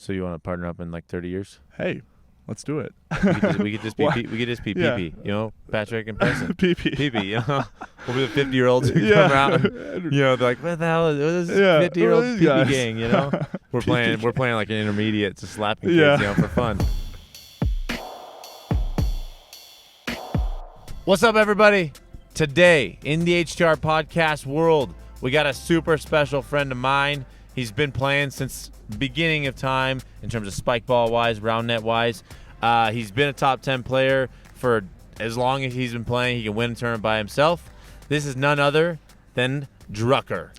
So you want to partner up in like 30 years? Hey, let's do it. We could just be Yeah. PP, you know, Patrick and Preston. PP. PP, you know. We'll be the 50-year-olds who Yeah. come around and, you know, they're like, what the hell is this Yeah. 50-year-old Who are these PP guys? gang, you know? We're playing like an intermediate to slapping kids, Yeah. you know, for fun. What's up, everybody? Today, in the HTR podcast world, we got a super special friend of mine. He's been playing since beginning of time in terms of spike ball wise, Roundnet wise. He's been a top 10 player for as long as he's been playing. He can win a tournament by himself. This is none other than Drucker.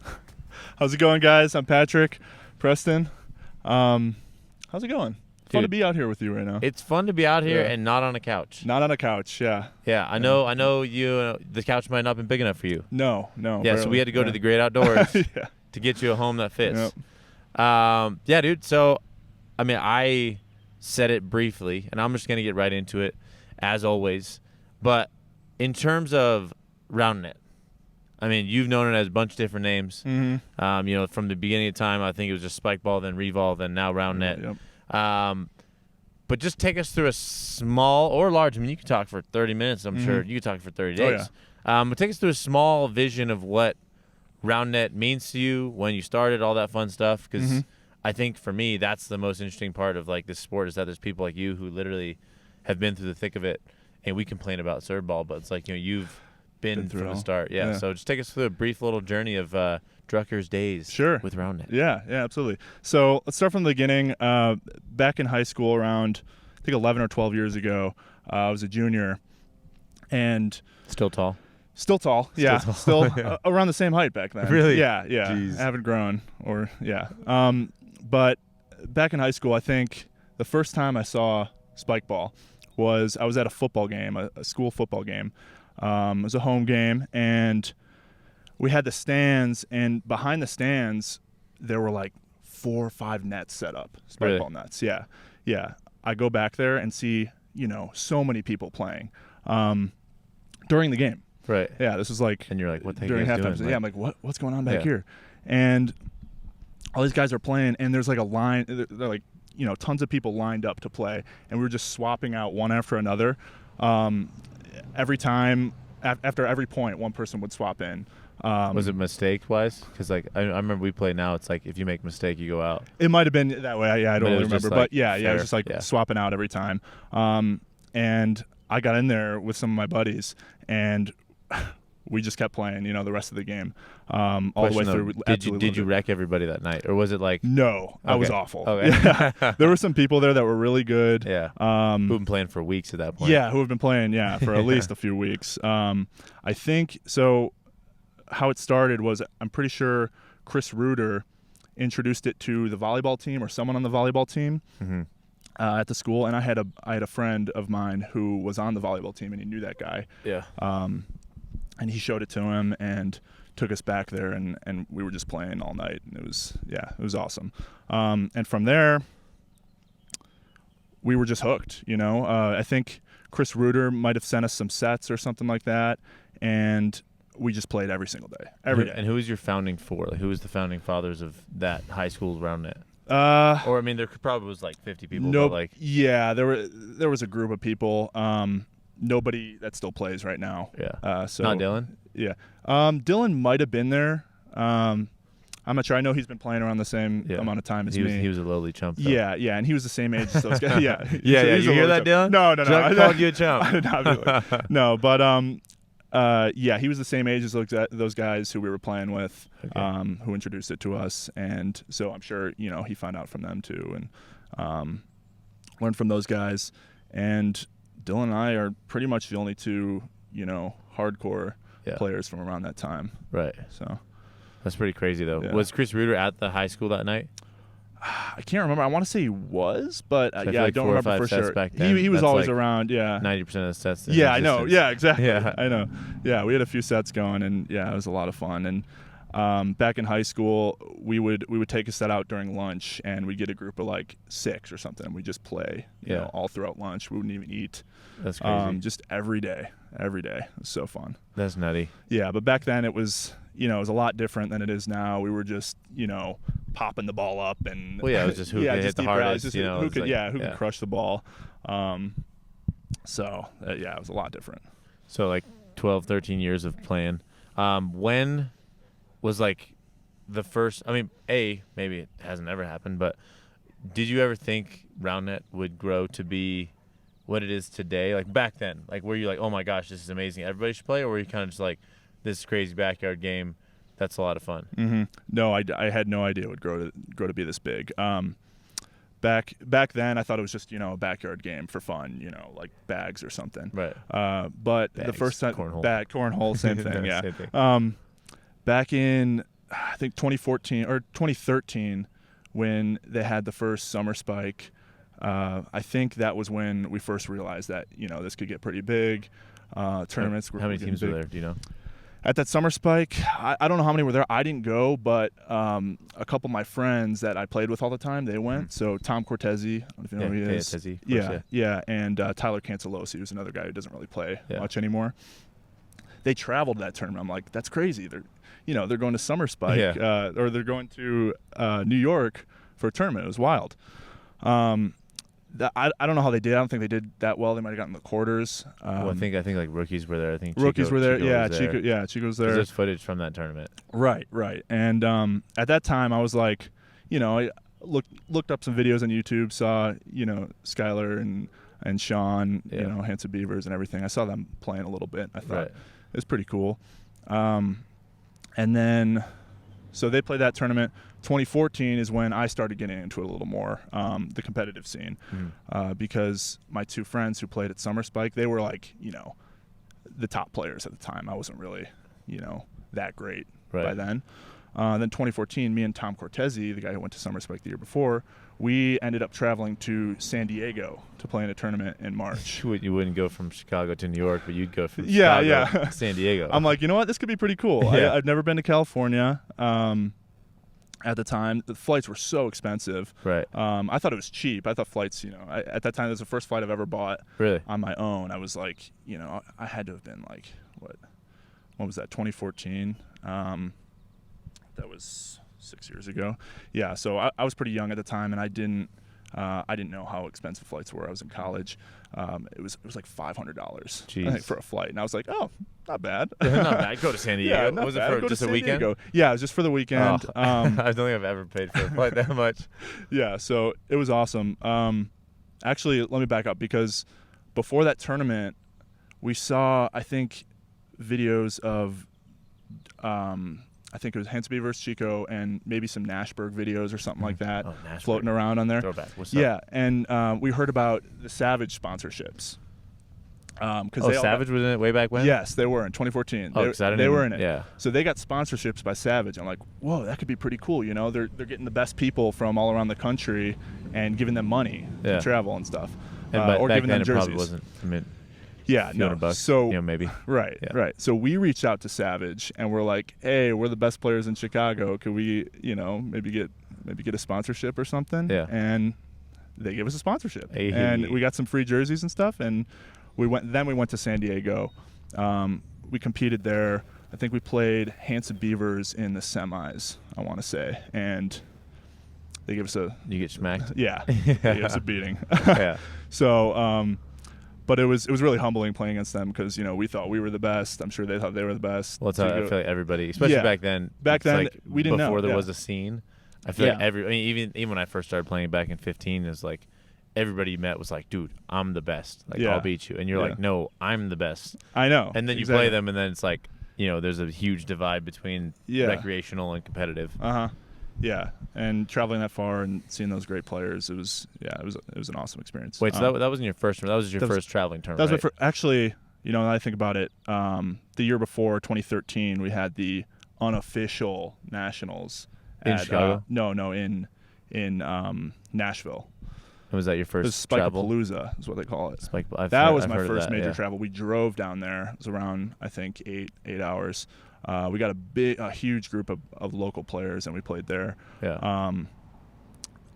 How's it going, guys? I'm Patrick. Preston. How's it going? Fun to be out here with you right now. It's fun to be out here and not on a couch. Not on a couch, yeah. Yeah, I know you. The couch might not have been big enough for you. No. Yeah, barely. so we had to go to the great outdoors Yeah. to get you a home that fits. Yep. Yeah, dude. So, I mean, I said it briefly, and I'm just going to get right into it, as always. But in terms of Roundnet, I mean, you've known it as a bunch of different names. Mm-hmm. You know, from the beginning of time, I think it was just Spike Ball, then Revolve, then now Roundnet. Yep. But just take us through a small or large. I mean, you could talk for 30 minutes. I'm sure you could talk for 30 days. Oh, yeah. But take us through a small vision of what Roundnet means to you, when you started, all that fun stuff. Because I think for me, that's the most interesting part of like this sport, is that there's people like you who literally have been through the thick of it. And we complain about serve ball, but it's like, you know, you've been through from it the all. start. Yeah. Yeah. So just take us through a brief little journey of Drucker's days with Roundnet. Yeah, absolutely. So let's start from the beginning. Back in high school around, I think 11 or 12 years ago, I was a junior. And Still tall. still tall. Yeah. tall. Still Yeah. Around the same height back then. Really? Yeah. Jeez. I haven't grown but back in high school, I think the first time I saw spike ball was I was at a football game, a school football game. It was a home game, and we had the stands, and behind the stands there were like 4 or 5 nets set up, spike ball nets. Yeah. I go back there and see, you know, so many people playing during the game. Right. Yeah, this was like, And you're like, what the heck during are you guys halftime. doing? Yeah, I'm like, what's going on back Yeah. here? And all these guys are playing, and there's like a line. They're like, you know, tons of people lined up to play, and we were just swapping out one after another. Every time, after every point, one person would swap in. Was it mistake-wise? Because like I remember we play now. It's like if you make a mistake, you go out. It might have been that way. Yeah, I don't But it really was just, remember. like, But yeah, it was just like fair. swapping out every time. And I got in there with some of my buddies, and we just kept playing, you know, the rest of the game, all the way through. Did you wreck everybody that night, or was it like? No, I was Okay. awful. Okay. Yeah. There were some people there that were really good. Yeah. Who've been playing for weeks at that point. Yeah, who have been playing, for at least a few weeks. I think so. How it started was, I'm pretty sure Chris Reuter introduced it to the volleyball team or someone on the volleyball team at the school, and I had a friend of mine who was on the volleyball team, and he knew that guy. Yeah. And he showed it to him and took us back there, and we were just playing all night, and it was awesome. And from there, we were just hooked. You know, I think Chris Reuter might have sent us some sets or something like that, and we just played every single day, every day. And who was your founding for? Like, who was the founding fathers of that high school Roundnet? Or I mean, there probably was like 50 people. No, but like, yeah, there was a group of people. Nobody that still plays right now. yeah. So Not Dylan. Yeah. Dylan might have been there. I'm not sure. I know he's been playing around the same amount of time as me. He was a lowly chump. Though. Yeah, and he was the same age as those guys. Yeah. Yeah. He's You a hear little that, Dylan? No. Chuck called you a chump. I did not really. No, but yeah, he was the same age as those guys who we were playing with, who introduced it to us, and so I'm sure, you know, he found out from them too, and learned from those guys. And Dylan and I are pretty much the only two, you know, hardcore players from around that time. Right. So That's pretty crazy though. Yeah. Was Chris Reuter at the high school that night? I can't remember. I want to say he was, but So I feel yeah, like I don't 4 or remember 5 for sets sure. back then, He was that's always like around. Yeah. 90% of the sets. Yeah, I know. Yeah, exactly. Yeah. I know. Yeah, we had a few sets going, and yeah, it was a lot of fun. And back in high school, we would take a set out during lunch, and we'd get a group of like 6 or something. We just play, you know, all throughout lunch. We wouldn't even eat. That's crazy. Just every day. It was so fun. That's nutty. Yeah, but back then it was, you know, it was a lot different than it is now. We were just, you know, popping the ball up and Well, yeah, it was just who could hit the deep hardest. rallies, just You know, who it's could like, who could crush the ball. So it was a lot different. So like 12, 13 years of playing. When was like the first? I mean, maybe it hasn't ever happened, but did you ever think Roundnet would grow to be what it is today? Like back then, like were you like, oh my gosh, this is amazing, everybody should play, or were you kind of just like, this crazy backyard game, that's a lot of fun? Mm-hmm. No, I had no idea it would grow to be this big. Back then, I thought it was just a backyard game for fun, like bags or something. Right. But Bags, the first time, cornhole, same thing. Yeah. Same thing. Back in I think 2014 or 2013, when they had the first summer spike, I think that was when we first realized that this could get pretty big. Tournaments. How many teams were there? Do you know? At that summer spike, I don't know how many were there. I didn't go, but a couple of my friends that I played with all the time, they went. So Tom Cortese, I don't know if you know who he is. Cortese, yeah, and Tyler Cancelosi, who's another guy who doesn't really play much anymore. They traveled to that tournament. I'm like, that's crazy. They're going to summer spike, or they're going to New York for a tournament. It was wild. I don't know how they did. I don't think they did that well. They might have gotten the quarters. Well, I think like rookies were there. I think rookies were there. Chico Chico's there. There's footage from that tournament. Right. And at that time, I was like, I looked up some videos on YouTube, saw Skylar and Sean, Handsome Beavers and everything. I saw them playing a little bit. I thought it was pretty cool. And then, so they played that tournament. 2014 is when I started getting into it a little more, the competitive scene, because my two friends who played at Summer Spike, they were like, the top players at the time. I wasn't really, that great by then. Then 2014, me and Tom Cortese, the guy who went to Summer Spike the year before, we ended up traveling to San Diego to play in a tournament in March. You wouldn't go from Chicago to New York, but you'd go from Chicago to San Diego. I'm like, you know what? This could be pretty cool. I've never been to California. At the time, the flights were so expensive. Right. I thought it was cheap. I thought flights, at that time, it was the first flight I've ever bought on my own. I was like, I had to have been like, what was that, 2014? That was 6 years ago. Yeah, so I was pretty young at the time, and I didn't know how expensive flights were. I was in college. It was like $500 I think, for a flight, and I was like, oh, not bad. Not bad. Go to San Diego. Yeah, not was bad. It for just a weekend? Diego. Yeah, it was just for the weekend. Oh, I don't think I've ever paid for a flight that much. Yeah, so it was awesome. Actually, let me back up, because before that tournament, we saw, I think, videos of I think it was Hansby versus Chico and maybe some Nashberg videos or something like that floating around on there. Throwback. What's up? Yeah, and we heard about the Savage sponsorships. Savage was in it way back when? Yes, they were in 2014. They were in it. Yeah. So they got sponsorships by Savage. I'm like, whoa, that could be pretty cool. They're getting the best people from all around the country and giving them money to travel and stuff. Or back giving then them jerseys. It probably wasn't. I mean, yeah, no. $200, so maybe. Right. So we reached out to Savage and we're like, hey, we're the best players in Chicago. Could we, maybe get a sponsorship or something? Yeah. And they gave us a sponsorship, Hey. and we got some free jerseys and stuff. And we went to San Diego. We competed there. I think we played Handsome Beavers in the semis, I want to say, and they gave us You get smacked. Yeah. They gave us a beating. Yeah. So. But it was really humbling playing against them, because we thought we were the best. I'm sure they thought they were the best. Well, I feel like everybody, especially back then. Back then, like we didn't know. Before there was a scene, I feel like even when I first started playing back in 15, it was like everybody you met was like, dude, I'm the best. Like I'll beat you, and you're like, no, I'm the best. I know. And then you play them, and then it's like, there's a huge divide between recreational and competitive. Yeah, and traveling that far and seeing those great players, it was an awesome experience. Wait, so that wasn't your first one? That was your first traveling tournament? That was actually, now that I think about it, the year before, 2013, we had the unofficial nationals in Chicago. In Nashville. And was that your first travel? travel? Spike-a-palooza is what they call it. That was my first major travel. We drove down there. It was around, I think, eight hours. We got a huge group of local players, and we played there. Yeah.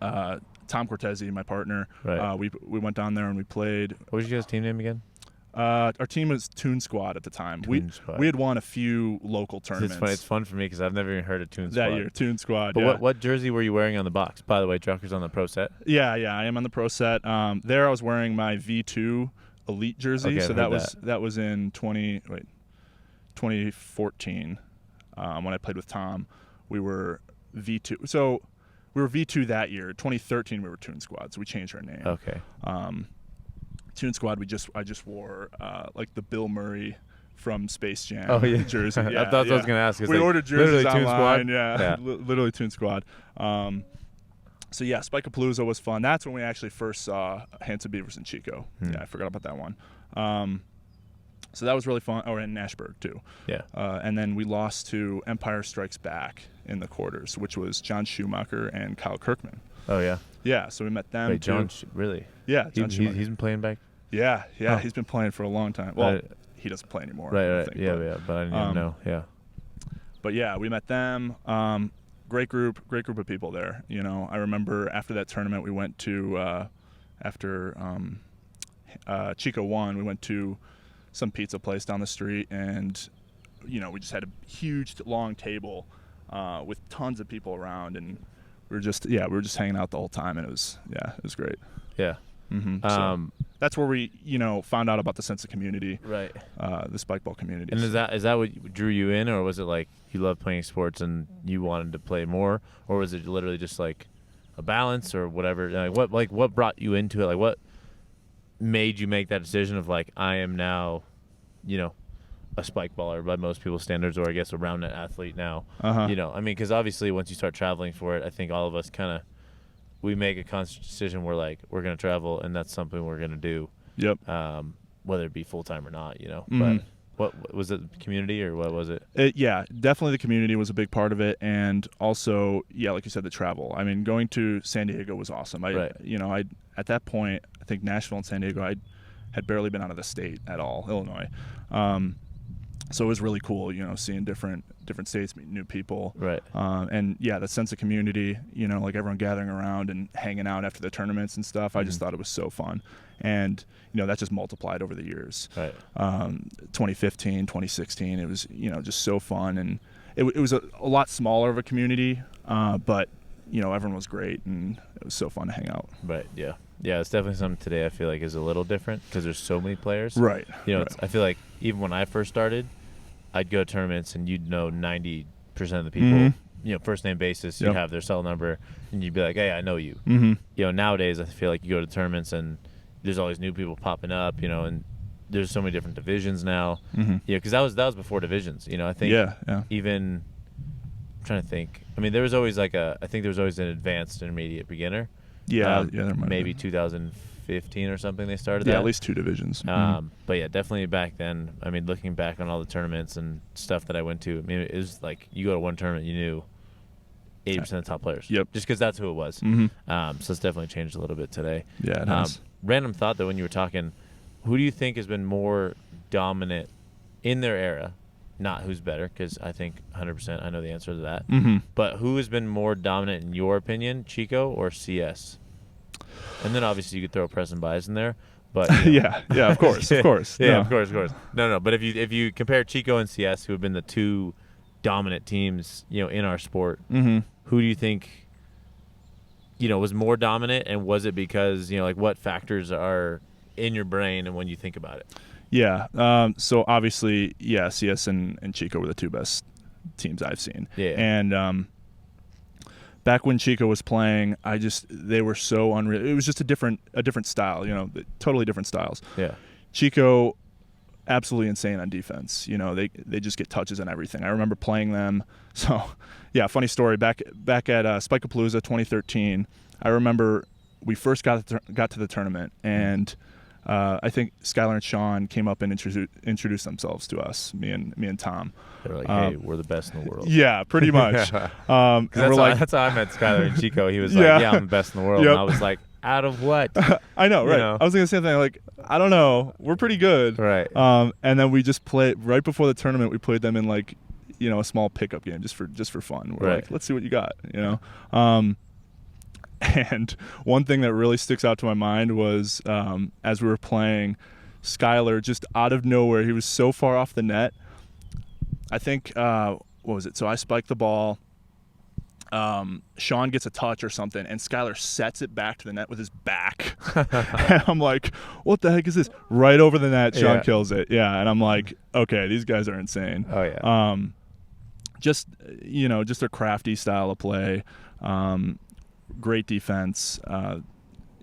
Tom Cortese, my partner. Right. We went down there and we played. What was your guys' team name again? Our team was Toon Squad at the time. We had won a few local tournaments. It's fun for me because I've never even heard of Toon Squad. That year, Toon Squad. But yeah. what jersey were you wearing on the box? By the way, Drucker's on the pro set. Yeah, I am on the pro set. There I was wearing my V2 Elite jersey. Okay, so that was in 2014 when I played with Tom. We were V2. So we were V2 that year. 2013 we were Toon Squad. So we changed our name. Okay. Toon Squad. I just wore like the Bill Murray from Space Jam jersey. Yeah, that's what I was gonna ask. We ordered jerseys Toon online. Squad? Yeah. Literally Toon Squad. So yeah, Spike-A-Palooza was fun. That's when we actually first saw Handsome Beavers and Chico. Yeah, I forgot about that one. So that was really fun. Oh, and Nashburg too. Yeah. And then we lost to Empire Strikes Back in the quarters, which was John Schumacher and Kyle Kirkman. Oh yeah. Yeah. So we met them. Wait, John? Really? Yeah. John Schumacher. He's been playing back. Yeah. Oh. He's been playing for a long time. Well, he doesn't play anymore. Right. Yeah. But I didn't even know. Yeah. But yeah, we met them. Great group of people there. You know, I remember after that tournament, we went to after Chico won, we went to some pizza place down the street, and you know, we just had a huge long table with tons of people around, and we were just hanging out the whole time, and it was great. Yeah. Mm-hmm. So that's where we, you know, found out about the sense of community, right? The spikeball community. And is that what drew you in, or was it like you loved playing sports and you wanted to play more, or was it literally just like a balance or whatever? What brought you into it? Like what made you make that decision of like, I am now, you know, a spike baller by most people's standards, or I guess a Roundnet athlete now. You know, I mean, because obviously once you start traveling for it, I think all of us kind of, we make a conscious decision. We're like, we're going to travel, and that's something we're going to do. Yep. Whether it be full time or not, you know. Mm-hmm. But what was it? Community, or what was it? Yeah, definitely the community was a big part of it, and also, yeah, like you said, the travel. I mean, going to San Diego was awesome. You know, at that point, I think Nashville and San Diego, I had barely been out of the state at all, Illinois. So it was really cool, you know, seeing different states, meeting new people. Right. And yeah, the sense of community, you know, like everyone gathering around and hanging out after the tournaments and stuff. I just thought it was so fun. And, you know, that just multiplied over the years. Right. 2015, 2016, it was, you know, just so fun. And it was a lot smaller of a community, but, you know, everyone was great, and it was so fun to hang out. Right, yeah. Yeah, it's definitely something today I feel like is a little different because there's so many players. Right. You know, I feel like even when I first started, I'd go to tournaments and you'd know 90% of the people, you know, first name basis, you'd have their cell number, and you'd be like, hey, I know you. You know, nowadays I feel like you go to tournaments and there's all these new people popping up, you know, and there's so many different divisions now. Yeah, because that was before divisions, you know. I think even, I'm trying to think. I mean, there was always like I think there was always an advanced intermediate beginner. Yeah, there might maybe 2015 or something they started that. Yeah, at least 2 divisions. But yeah, definitely back then. I mean, looking back on all the tournaments and stuff that I went to, I mean, it was like you go to one tournament, you knew 80% of the top players. Yep. Just because that's who it was. So it's definitely changed a little bit today. Yeah, it has. Random thought, though, when you were talking, who do you think has been more dominant in their era? Not who's better, because I think 100% I know the answer to that. But who has been more dominant in your opinion, Chico or CS? And then obviously you could throw Preston Bias in there, but you know. yeah, of course. Of course. No. But if you compare Chico and CS, who have been the 2 dominant teams, you know, in our sport, who do you think, you know, was more dominant, and was it because, you know, like what factors are in your brain and when you think about it? Yeah. So obviously, yeah, CS and Chico were the 2 best teams I've seen. Yeah. And back when Chico was playing, they were so unreal. It was just a different style, you know, totally different styles. Yeah. Chico, absolutely insane on defense. You know, they just get touches on everything. I remember playing them. So, yeah, funny story. Back at Spike-A-Palooza 2013, I remember we first got to the tournament, and I think Skylar and Sean came up and introduced themselves to us, me and Tom. They're like, hey, we're the best in the world. Yeah, pretty much. That's how I met Skylar and Chico. He was like, yeah, I'm the best in the world. Yep. And I was like, out of what? I know, right? You know? I was going to say something like, I don't know. We're pretty good. Right. And then we just played, right before the tournament, we played them in like, you know, a small pickup game just for fun. We're like, let's see what you got, you know? And one thing that really sticks out to my mind was as we were playing, Skylar just out of nowhere. He was so far off the net. I think, what was it? So I spiked the ball. Sean gets a touch or something, and Skylar sets it back to the net with his back. And I'm like, what the heck is this? Right over the net, Sean kills it. Yeah, and I'm like, okay, these guys are insane. Oh, yeah. Just their crafty style of play. Great defense. It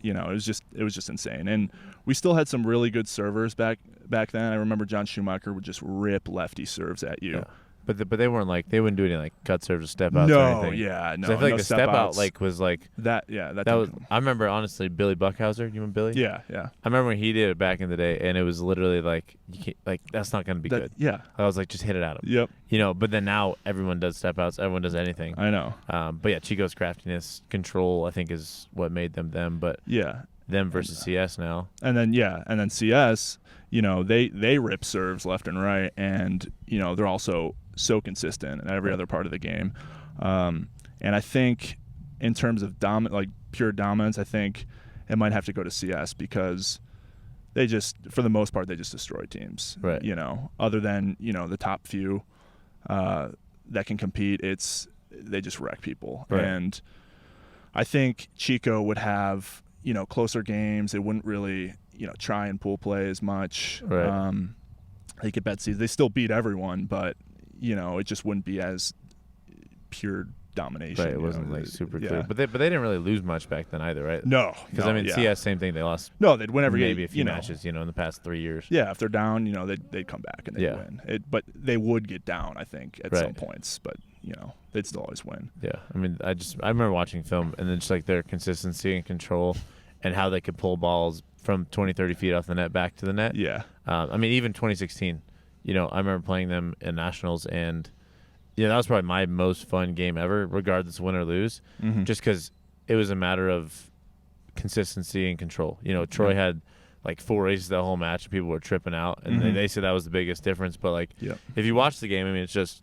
was just insane. And we still had some really good servers back then. I remember John Schumacher would just rip lefty serves at you. Yeah. But they weren't like, they wouldn't do any like cut serves or step outs or anything. Yeah, no. I feel like the step out like was like that. Yeah, that was. I remember honestly Billy Buckhauser. You remember Billy? Yeah. I remember when he did it back in the day, and it was literally like you can't, like that's not going to be good. Yeah. I was like, just hit it at him. Yep. But then now everyone does step outs. Everyone does anything. I know. But yeah, Chico's craftiness, control, I think is what made them them. But yeah, them versus CS now. And then CS, they rip serves left and right, and they're also so consistent in every other part of the game. And I think in terms of pure dominance, I think it might have to go to CS because they just, for the most part, they just destroy teams. Right. Other than, the top few that can compete, they just wreck people. Right. And I think Chico would have, closer games. They wouldn't really, try and pool play as much. Right. They get bet seeds. They still beat everyone, but it just wouldn't be as pure domination. Right, it wasn't like super clear. But they didn't really lose much back then either, right? No. Because CS, same thing. They lost. No, they'd win every game. Maybe a few matches, in the past 3 years. Yeah, if they're down, they'd come back and they'd win. But they would get down, I think, at some points. But they'd still always win. Yeah, I mean, I remember watching film and then just like their consistency and control, and how they could pull balls from 20, 30 feet off the net back to the net. Yeah. I mean, even 2016. I remember playing them in nationals, and that was probably my most fun game ever, regardless of win or lose, just because it was a matter of consistency and control. Troy had like 4 aces the whole match, and people were tripping out, and they said that was the biggest difference. But like, if you watch the game, I mean, it's just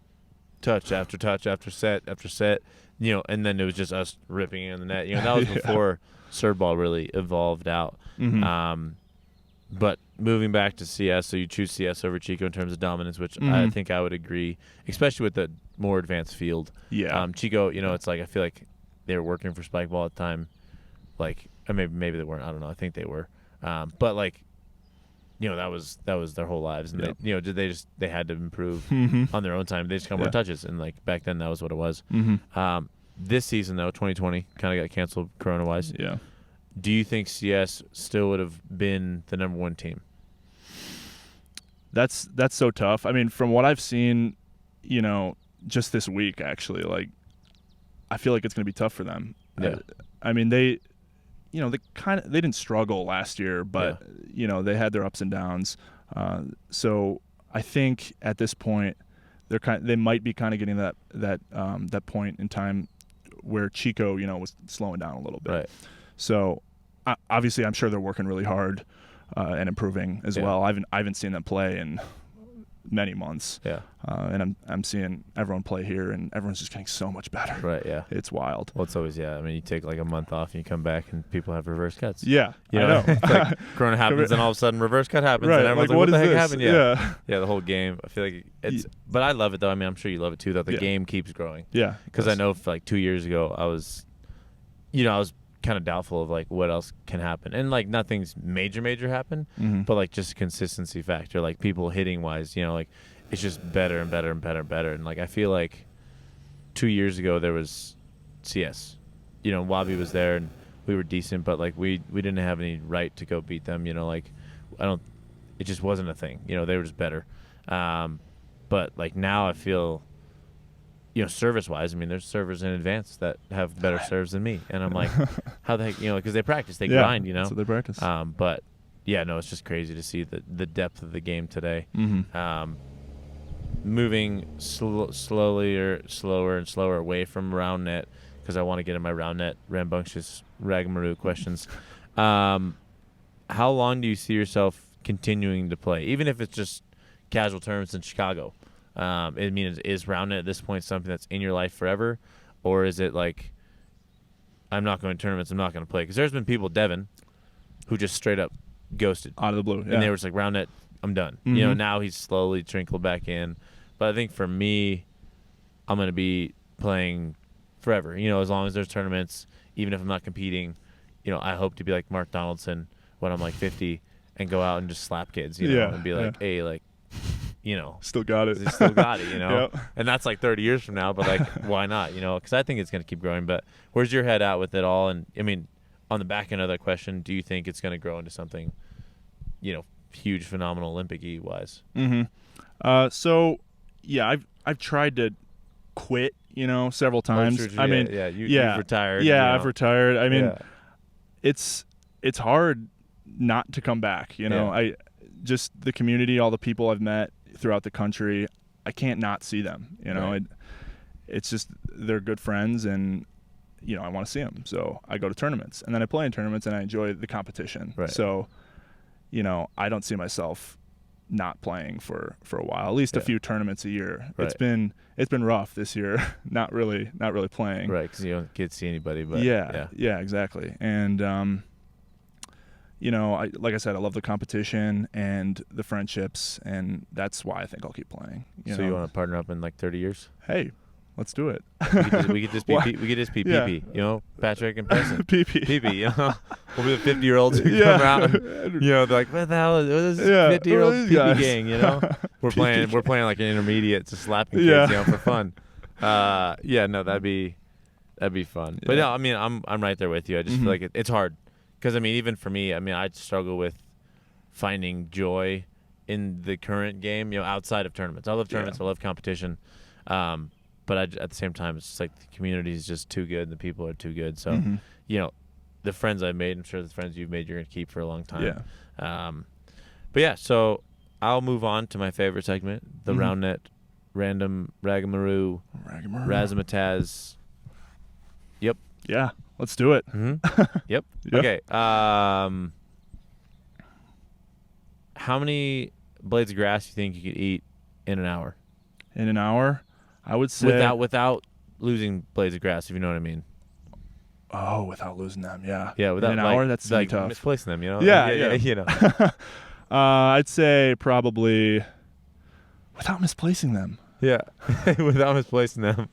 touch after touch after set after set, and then it was just us ripping in the net. That was before serve ball really evolved out. But moving back to CS, so you choose CS over Chico in terms of dominance, which I think I would agree, especially with the more advanced field. Yeah. Chico, it's like I feel like they were working for spike ball at the time, like or maybe they weren't. I don't know. I think they were. But like, that was their whole lives, and they had to improve on their own time. They just got more touches, and like back then that was what it was. This season though, 2020 kind of got canceled Corona wise. Yeah. Do you think CS still would have been the number one team? That's so tough. I mean, from what I've seen, just this week actually, like I feel like it's going to be tough for them. Yeah. I mean, they didn't struggle last year, but they had their ups and downs. So I think at this point they might be kind of getting that point in time where Chico, was slowing down a little bit. Right. So obviously, I'm sure they're working really hard and improving as well. I haven't seen them play in many months. Yeah. And I'm seeing everyone play here, and everyone's just getting so much better. Right. Yeah. It's wild. Well, it's always I mean, you take like a month off and you come back, and people have reverse cuts. Yeah. I know. It's like Corona happens, and all of a sudden reverse cut happens, right. and everyone's like, what the heck this? happened? Yeah. Yeah. The whole game. I feel like it's. But I love it though. I mean, I'm sure you love it too. That the game keeps growing. Yeah. Because I know for like 2 years ago, I was kind of doubtful of like what else can happen, and like nothing's major happen, but like just consistency factor, like people hitting wise, like it's just better and better and better and better. And like I feel like 2 years ago there was CS, Wabi was there and we were decent, but like we didn't have any right to go beat them. Like it just wasn't a thing. They were just better. But like now I feel. Service-wise, I mean, there's servers in advance that have better serves than me, and I'm like, how the heck, because they practice, they grind, So they practice. But it's just crazy to see the depth of the game today. Moving slower and slower away from Roundnet, because I want to get in my Roundnet rambunctious ragamaroo questions. How long do you see yourself continuing to play, even if it's just casual terms in Chicago? I mean, is Roundnet at this point something that's in your life forever, or is it like, I'm not going to tournaments, I'm not going to play? Because there's been people, Devin, who just straight up ghosted out of the blue. Yeah. and they were just like, Roundnet, I'm done. Mm-hmm. You know, now he's slowly trickled back in. But I think for me, I'm going to be playing forever. You know, as long as there's tournaments, even if I'm not competing, you know, I hope to be like Mark Donaldson when I'm like 50 and go out and just slap kids, you know, and be like, hey, like, you know. Still got it. Still got it, you know. Yep. And that's like 30 years from now, but like, why not, you know, because I think it's going to keep growing. But where's your head at with it all? And, I mean, on the back end of that question, do you think it's going to grow into something, you know, huge, phenomenal, Olympic-y wise? Mm-hmm. So, yeah, I've tried to quit, you know, several times. You've retired. Yeah, you know. I've retired. I mean, it's hard not to come back, you know. I just the community, all the people I've met throughout the country, I can't not see them, you know. Right. It's just they're good friends, and you know, I want to see them. So I go to tournaments, and then I play in tournaments, and I enjoy the competition. Right. So, you know, I don't see myself not playing for a while, at least a few tournaments a year. Right. It's been rough this year, not really playing. Right, because you don't get to see anybody. But yeah, exactly. And you know, like I said, I love the competition and the friendships, and that's why I think I'll keep playing. You know? You want to partner up in like 30 years? Hey, let's do it. We could just be PP, you know, Patrick and Preston. PP, you know, we'll be the 50-year-olds who come around. You know, they're like, what the hell is this 50-year-old PP gang? You know, we're playing like an intermediate, just slapping kids, you know, for fun. No, that'd be fun. But no, I mean, I'm right there with you. I just feel like it's hard. Because, I mean, even for me, I mean, I struggle with finding joy in the current game, you know, outside of tournaments. I love tournaments. I love competition. But at the same time, it's just like the community is just too good and the people are too good. So, you know, the friends I've made, I'm sure the friends you've made, you're going to keep for a long time. Yeah. But, yeah, so I'll move on to my favorite segment, the Roundnet Random Ragamaroo Razzmatazz. Yep. Yeah. Let's do it. Yep. Okay. How many blades of grass do you think you could eat in an hour? In an hour, I would say without losing blades of grass, if you know what I mean. Oh, without losing them, yeah. Yeah, without in an like, hour, that's like tough. misplacing them, you know. Yeah, you know. I'd say probably without misplacing them. Yeah, without misplacing them.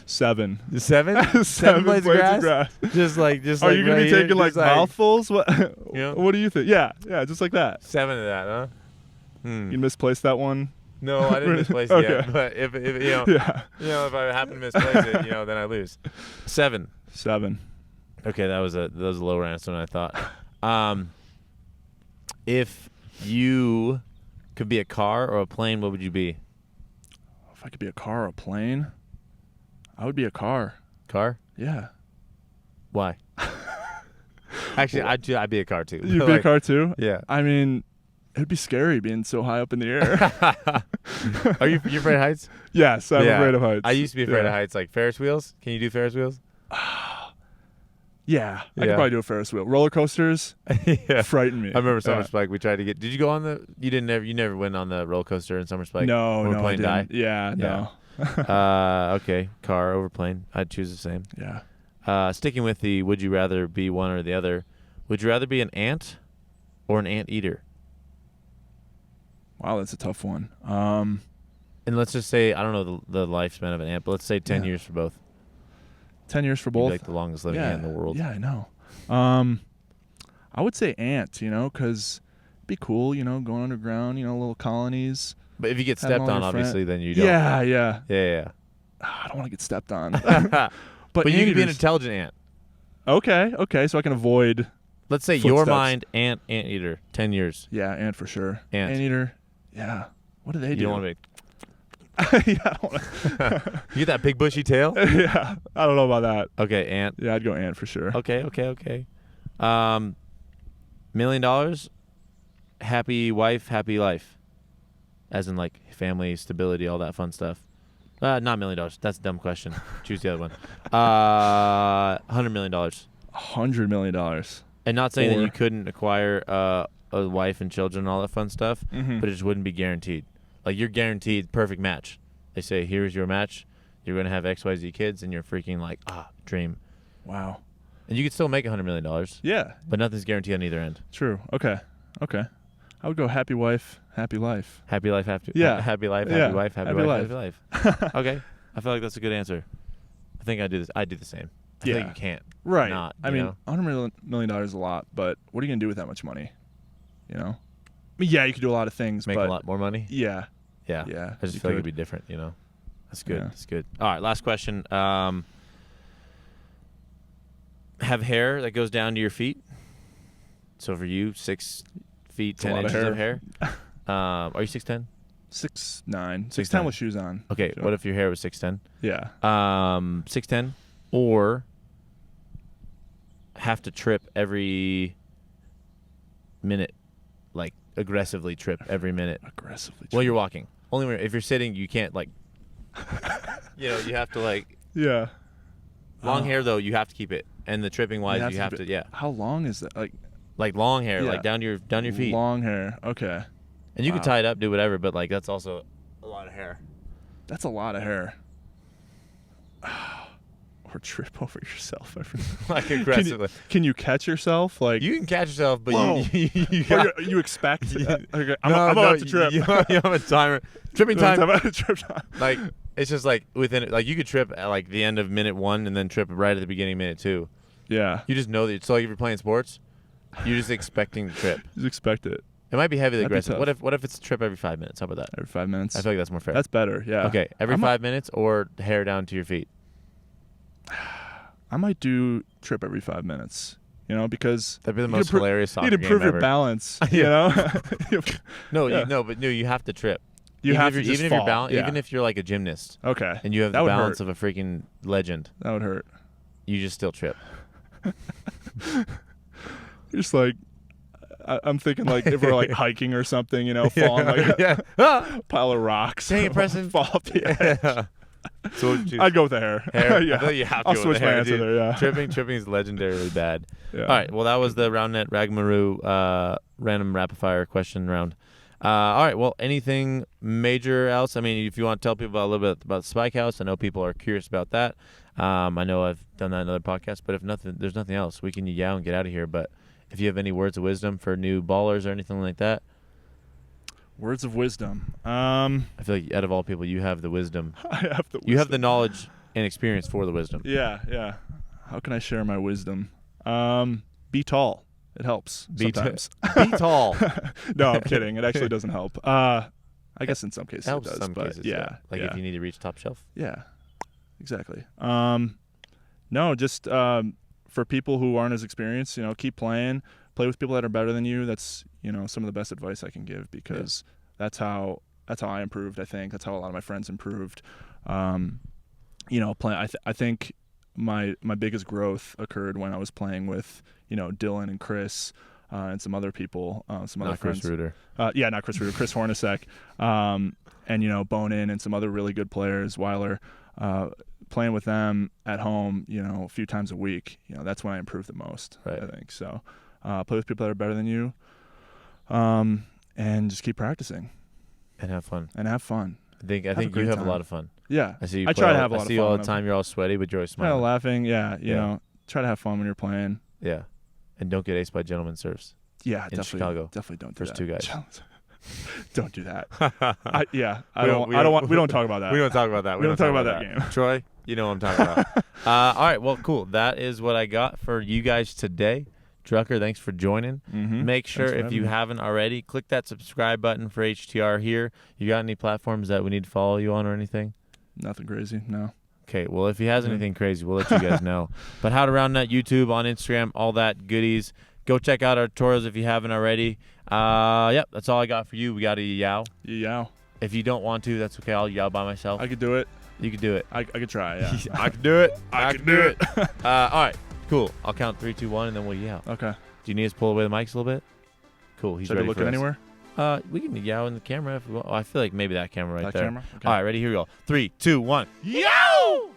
7. 7? 7 blades of grass? Just like Are you gonna be taking like mouthfuls? What? You know? What do you think? Yeah, just like that. 7 of that, huh? You misplaced that one. No, I didn't misplace it yet. But if you know, you know, if I happen to misplace it, you know, then I lose. 7. Okay, that was a lower answer than I thought. If you could be a car or a plane, what would you be? If I could be a car or a plane, I would be a car. Car? Yeah. Why? Actually, I'd be a car too. You'd be a car too? Yeah. I mean, it'd be scary being so high up in the air. Are you afraid of heights? Yes, I'm afraid of heights. I used to be afraid of heights. Like Ferris wheels. Can you do Ferris wheels? Yeah, I could probably do a Ferris wheel. Roller coasters frighten me. I remember Summer Spike. We tried to get. Did you go on the? You never went on the roller coaster in Summer Spike. No, when plane I didn't. Die? Yeah, no. Okay, car over plane. I'd choose the same. Yeah. Sticking with the would you rather be one or the other, would you rather be an ant or an anteater? Wow, that's a tough one. And let's just say, I don't know the lifespan of an ant, but let's say 10 years for both. 10 years for both? Like the longest living ant in the world. Yeah, I know. I would say ant, you know, because it'd be cool, you know, going underground, you know, little colonies. But if you get stepped on, obviously, then you don't. Yeah. I don't want to get stepped on. But you could be an intelligent ant. Okay, so I can avoid. Let's say footsteps. your mind, anteater, 10 years. Yeah, ant for sure. Anteater. Yeah. What do they do? You don't want to be. Yeah, I don't wanna... You get that big bushy tail? Yeah, I don't know about that. Okay, ant. Yeah, I'd go ant for sure. Okay. $1 million, happy wife, happy life. As in, like, family, stability, all that fun stuff. Not $1 million. That's a dumb question. Choose the other one. $100 million. $100 million. And not saying that you couldn't acquire a wife and children and all that fun stuff, but it just wouldn't be guaranteed. Like, you're guaranteed perfect match. They say, here's your match. You're going to have XYZ kids, and you're freaking like, dream. Wow. And you could still make $100 million. Yeah. But nothing's guaranteed on either end. True. Okay. Okay. I would go happy wife, happy life. Happy life, happy Yeah. happy life, Yeah. happy wife, happy Happy wife, life. happy life. Okay, I feel like that's a good answer. I think I do this. I do the same. I feel like Yeah. you can't. Right. Not, I you mean, know? $100 million is a lot, but what are you gonna do with that much money? You know. I mean, yeah, you could do a lot of things. Make but a lot more money. Yeah. Yeah. Yeah. I just you feel like could. it'd be different. You know. That's good. Yeah. That's good. All right, last question. Have hair that goes down to your feet. So for you, 6 feet It's a 10 lot of inches of hair. Are you 6'10"? 6'9", 6'9". 6'10" with shoes on. Okay. Sure. What if your hair was 6'10"? Yeah. 6'10", or have to trip every minute, like aggressively trip every minute Aggressively. while you're walking. Only when, if you're sitting, you can't like. You know, you have to like. Yeah. Long hair though, you have to keep it, and the tripping wise, you have keep to. it- Yeah. How long is that? Like long hair, Yeah. like down your feet. Long hair. Okay. And you can Wow. tie it up, do whatever, but like that's also a lot of hair. That's a lot of hair. Or trip over yourself. Like aggressively. Can you catch yourself? Like You can catch yourself, but Whoa. you Or you expect? Okay, I'm no, about to trip. You have a timer. Tripping time. Trip time. Like it's just like within like you could trip at like the end of minute 1 and then trip right at the beginning of minute 2. Yeah. You just know that. So like if you're playing sports, you're just expecting to trip. Just expect it. It might be heavily That'd be aggressive. tough. What if it's a trip every 5 minutes? How about that? Every 5 minutes. I feel like that's more fair. That's better. Yeah. Okay, every I 5 minutes or hair down to your feet. I might do trip every 5 minutes. You know, because That'd be the you most could hilarious you soccer need to game prove ever. your balance. You know. No, Yeah. you have to trip. You even have if to you're, just even if you're fall. Yeah. even if you're like a gymnast Okay. and you have That the would balance hurt. of a freaking legend, That would hurt. you just still trip. Just like I'm thinking like if we're like hiking or something, you know, fall on like yeah. a pile of rocks. Dang it, Preston. Fall off the edge. Yeah. So what would you choose? I'd go with the hair. Hair. Yeah. I feel like you have to I'll go switch with the my hair, answer dude. there. Yeah. Tripping is legendarily bad. Yeah. All right. Well, that was the Roundnet Ragmaroo random rapid fire question round. All right. Well, anything major else? I mean, if you want to tell people a little bit about the Spike House, I know people are curious about that. I know I've done that in other podcasts, but if there's nothing else, we can yow and get out of here. But if you have any words of wisdom for new ballers or anything like that, Words of wisdom. I feel like out of all people, you have the wisdom. I have the wisdom. You have the knowledge and experience for the wisdom. Yeah, yeah. How can I share my wisdom? Be tall. It helps sometimes. Be tall. No, I'm kidding. It actually doesn't help. I guess in some cases Helps it does. some but cases. yeah, Like yeah. if you need to reach top shelf. Yeah, exactly. No, just for people who aren't as experienced, you know, keep playing. Play with people that are better than you. That's, you know, some of the best advice I can give because that's how I improved. I think that's how a lot of my friends improved. You know, I think my biggest growth occurred when I was playing with, you know, Dylan and Chris and some other people, some other friends. Chris Reuter. Yeah, not Chris Reuter, Chris Hornacek, and you know, Bonin and some other really good players. Weiler, playing with them at home, you know, a few times a week. You know, that's when I improved the most. Right. I think so. Play with people that are better than you, and just keep practicing And have fun. I think a you great have time. a lot of fun. Yeah, I see you I play try to all- have a lot I of see you fun all when the time. You're all sweaty, but you're always kind of smiling. laughing. Yeah, you Yeah. know, try to have fun when you're playing. Yeah. And don't get aced by gentlemen serves. Yeah, In definitely. Chicago. Definitely don't do First that. two guys. Don't do that. We We don't talk about that. We don't talk about that. We don't talk about that game. Troy, you know what I'm talking about. All right. Well, cool. That is what I got for you guys today. Drucker, thanks for joining. Mm-hmm. Make sure Thanks for if having you me. haven't already, click that subscribe button for HTR here. You got any platforms that we need to follow you on or anything? Nothing crazy. No. Okay, well, if he has anything crazy, we'll let you guys know. But How to Roundnet, YouTube, on Instagram, all that goodies. Go check out our tutorials if you haven't already. Yep, that's all I got for you. We got a yow. Yow. If you don't want to, that's okay. I'll yow by myself. I could do it. You can do it. I could try. Yeah. I can do it. I can do it. All right, cool. I'll count 3, 2, 1, and then we'll yow. Okay. Do you need us to pull away the mics a little bit? Cool. He's Should I ready be looking for us. anywhere? We can yow in the camera if we want. Oh, I feel like maybe that camera right That there. camera? Okay. All right, ready? Here we go. 3, 2, 1. Yow!